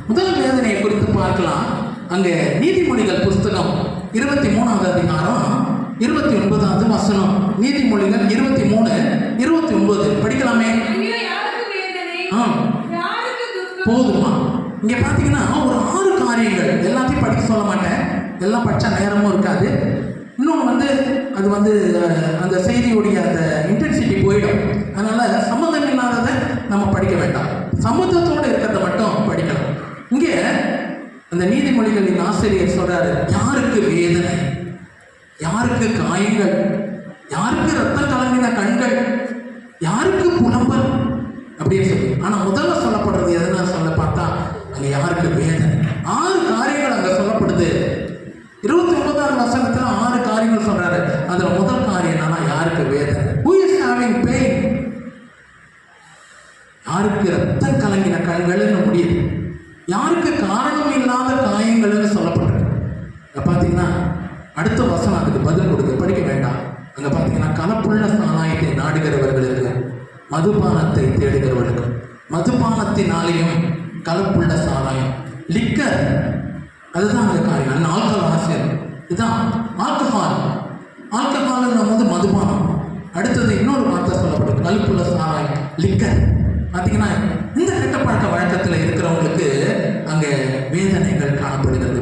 முதல் வேதனையை குறித்து பார்க்கலாம். அங்கே நீதிமொழிகள் புஸ்தகம் 23வது அதிகாரம் 29வது வசனம். நீதிமொழிகள் 23:29 படிக்கலாமே? போதுமா? இங்கே பார்த்தீங்கன்னா ஒரு 6 காரியங்கள், எல்லாத்தையும் படிக்க சொல்ல மாட்டேன், எல்லாம் படித்தா நேரமும் இருக்காது. இன்னொன்று அது அந்த செய்தியுடைய அந்த இன்டென்சிட்டி போயிடும். அதனால் சம்மந்தம் இல்லாததை நம்ம படிக்க வேண்டாம், சம்மந்தத்தோடு இருக்கிறத மட்டும் படிக்கலாம். இங்கே அந்த நீதிமொழிகளின் ஆசிரியர் சொல்றாரு, யாருக்கு வேதனை, யாருக்கு காயங்கள், யாருக்கு ரத்தம் கலங்கின கண்கள், யாருக்கு புலம்பல் அப்படின்னு சொல்லி. ஆனால் முதல்ல சொல்லப்படுறது எதுனா சொல்ல பார்த்தா அங்கே யாருக்கு வேதனை. 6 காரியங்கள் அங்கே சொல்லப்படுது. 29வது வசனத்தில் 6 காரியங்கள் சொல்றாரு. அதில் முதல் காரியம் என்னன்னா யாருக்கு வேதனை. Who is having pain? யாருக்கு ரத்தம் கலங்கின கண்கள்னு முடியுது, யாருக்கு காரணம் இல்லாத காயங்கள்னு சொல்லப்படுறது. பார்த்தீங்கன்னா அடுத்த வசனம் அதுக்கு பதில் கொடுத்து படிக்க வேண்டாம். அங்கே பார்த்தீங்கன்னா கலப்புள்ள சாராயத்தை நாடுகிறவர்களுக்கு, மதுபானத்தை தேடுகிறவர்களுக்கு, மதுபானத்தினாலேயும் கலப்புள்ள சாராயம், லிக்கர், அதுதான் அந்த காரியம். ஆல்கஹால் ஆசிரியர் இதுதான் ஆல்கஹால்ன்னும் போது மதுபானம். அடுத்தது இன்னொரு வார்த்தை சொல்லப்படுது, கலப்புள்ள சாராயம், லிக்கர். பார்த்தீங்கன்னா இந்த கெட்ட பழக்க வழக்கத்தில் இருக்கிறவங்களுக்கு அங்கே வேதனைகள் காணப்படுகிறது.